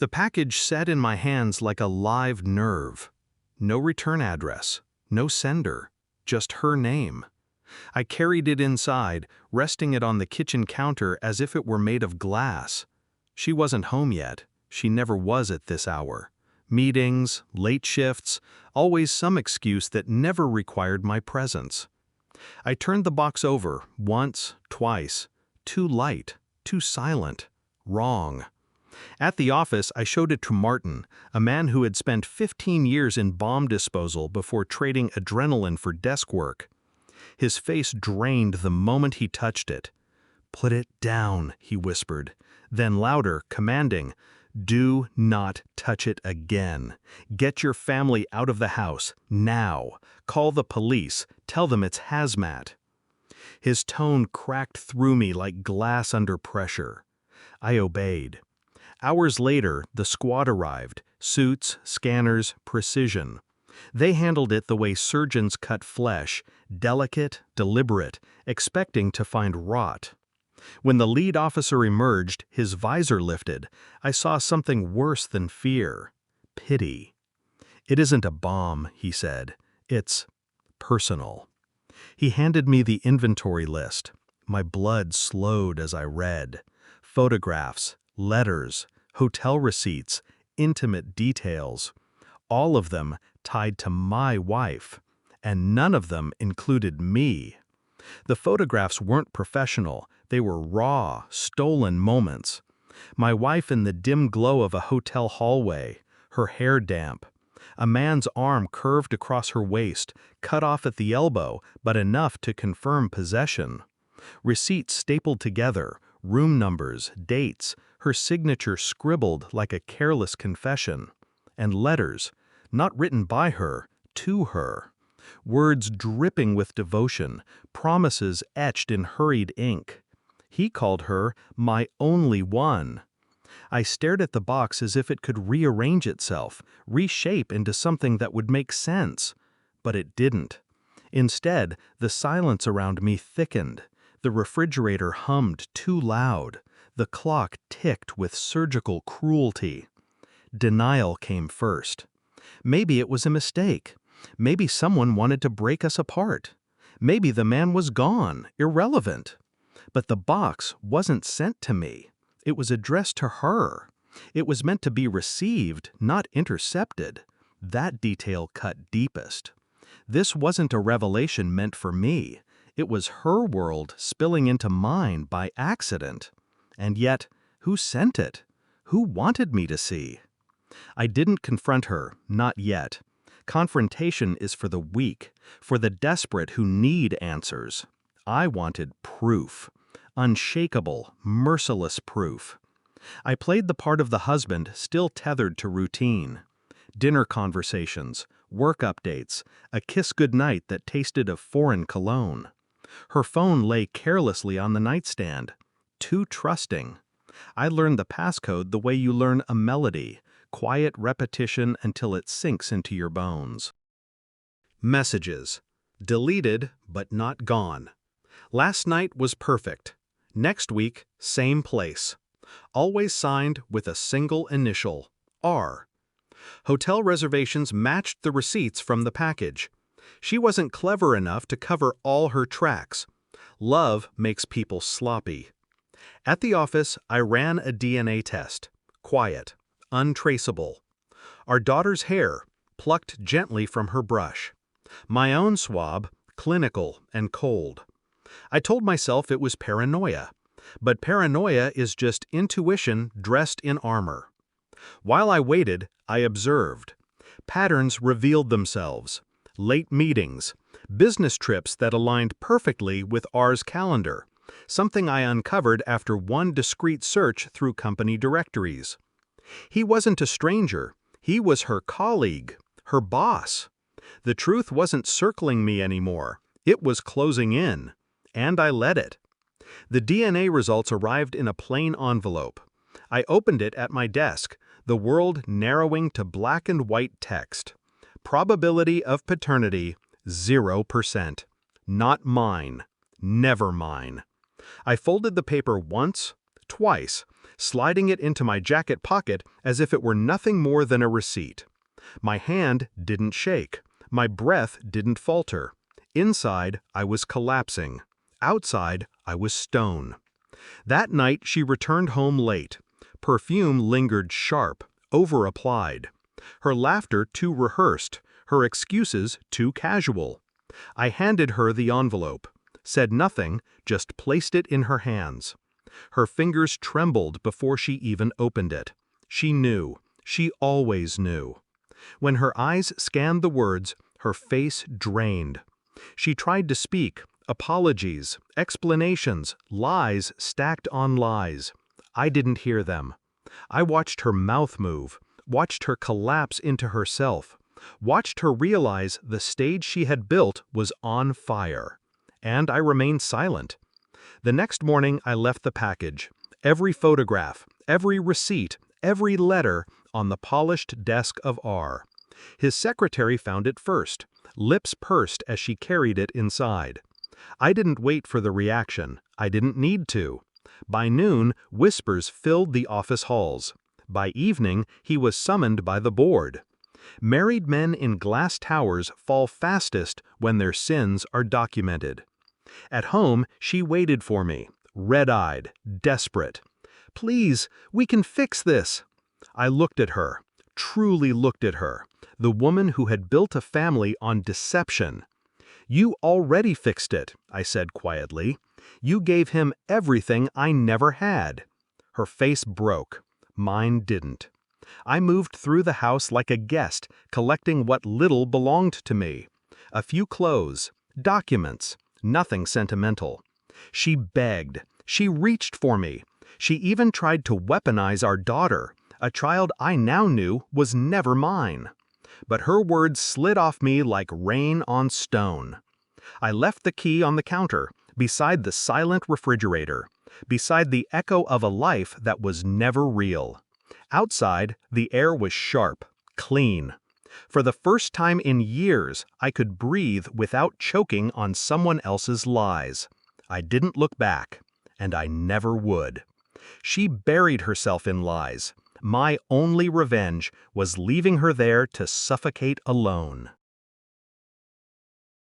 The package sat in my hands like a live nerve. No return address, no sender, just her name. I carried it inside, resting it on the kitchen counter as if it were made of glass. She wasn't home yet. She never was at this hour. Meetings, late shifts, always some excuse that never required my presence. I turned the box over, once, twice. Too light, too silent, wrong. At the office, I showed it to Martin, a man who had spent 15 years in bomb disposal before trading adrenaline for desk work. His face drained the moment he touched it. "Put it down," he whispered, then louder, commanding, "Do not touch it again. Get your family out of the house, now. Call the police, tell them it's hazmat." His tone cracked through me like glass under pressure. I obeyed. Hours later, the squad arrived, suits, scanners, precision. They handled it the way surgeons cut flesh, delicate, deliberate, expecting to find rot. When the lead officer emerged, his visor lifted, I saw something worse than fear. Pity. "It isn't a bomb," he said. "It's personal." He handed me the inventory list. My blood slowed as I read. Photographs, letters, hotel receipts, intimate details. All of them tied to my wife, and none of them included me. The photographs weren't professional. They were raw, stolen moments. My wife in the dim glow of a hotel hallway, her hair damp. A man's arm curved across her waist, cut off at the elbow, but enough to confirm possession. Receipts stapled together, room numbers, dates, her signature scribbled like a careless confession. And letters, not written by her, to her. Words dripping with devotion, promises etched in hurried ink. He called her my only one. I stared at the box as if it could rearrange itself, reshape into something that would make sense. But it didn't. Instead, the silence around me thickened. The refrigerator hummed too loud. The clock ticked with surgical cruelty. Denial came first. Maybe it was a mistake. Maybe someone wanted to break us apart. Maybe the man was gone, irrelevant. But the box wasn't sent to me. It was addressed to her. It was meant to be received, not intercepted. That detail cut deepest. This wasn't a revelation meant for me. It was her world spilling into mine by accident. And yet, who sent it? Who wanted me to see? I didn't confront her, not yet. Confrontation is for the weak, for the desperate who need answers. I wanted proof. Unshakable, merciless proof. I played the part of the husband still tethered to routine. Dinner conversations, work updates, a kiss goodnight that tasted of foreign cologne. Her phone lay carelessly on the nightstand. Too trusting. I learned the passcode the way you learn a melody, quiet repetition until it sinks into your bones. Messages. Deleted, but not gone. Last night was perfect. Next week, same place. Always signed with a single initial, R. Hotel reservations matched the receipts from the package. She wasn't clever enough to cover all her tracks. Love makes people sloppy. At the office, I ran a DNA test. Quiet, untraceable. Our daughter's hair, plucked gently from her brush. My own swab, clinical and cold. I told myself it was paranoia. But paranoia is just intuition dressed in armor. While I waited, I observed. Patterns revealed themselves. Late meetings, business trips that aligned perfectly with R's calendar, something I uncovered after one discreet search through company directories. He wasn't a stranger. He was her colleague, her boss. The truth wasn't circling me anymore. It was closing in. And I let it. The DNA results arrived in a plain envelope. I opened it at my desk, the world narrowing to black and white text. Probability of paternity, 0%. Not mine. Never mine. I folded the paper once, twice, sliding it into my jacket pocket as if it were nothing more than a receipt. My hand didn't shake. My breath didn't falter. Inside, I was collapsing. Outside, I was stone. That night, she returned home late. Perfume lingered sharp, over-applied. Her laughter too rehearsed, her excuses too casual. I handed her the envelope, said nothing, just placed it in her hands. Her fingers trembled before she even opened it. She knew. She always knew. When her eyes scanned the words, her face drained. She tried to speak, apologies, explanations, lies stacked on lies. I didn't hear them. I watched her mouth move, watched her collapse into herself, watched her realize the stage she had built was on fire. And I remained silent. The next morning I left the package, every photograph, every receipt, every letter on the polished desk of R. His secretary found it first, lips pursed as she carried it inside. I didn't wait for the reaction. I didn't need to. By noon, whispers filled the office halls. By evening, he was summoned by the board. Married men in glass towers fall fastest when their sins are documented. At home, she waited for me, red-eyed, desperate. "Please, we can fix this." I looked at her, truly looked at her, the woman who had built a family on deception. "You already fixed it," I said quietly. "You gave him everything I never had." Her face broke. Mine didn't. I moved through the house like a guest, collecting what little belonged to me. A few clothes, documents, nothing sentimental. She begged. She reached for me. She even tried to weaponize our daughter, a child I now knew was never mine. But her words slid off me like rain on stone. I left the key on the counter, beside the silent refrigerator, beside the echo of a life that was never real. Outside, the air was sharp, clean. For the first time in years, I could breathe without choking on someone else's lies. I didn't look back, and I never would. She buried herself in lies. My only revenge was leaving her there to suffocate alone.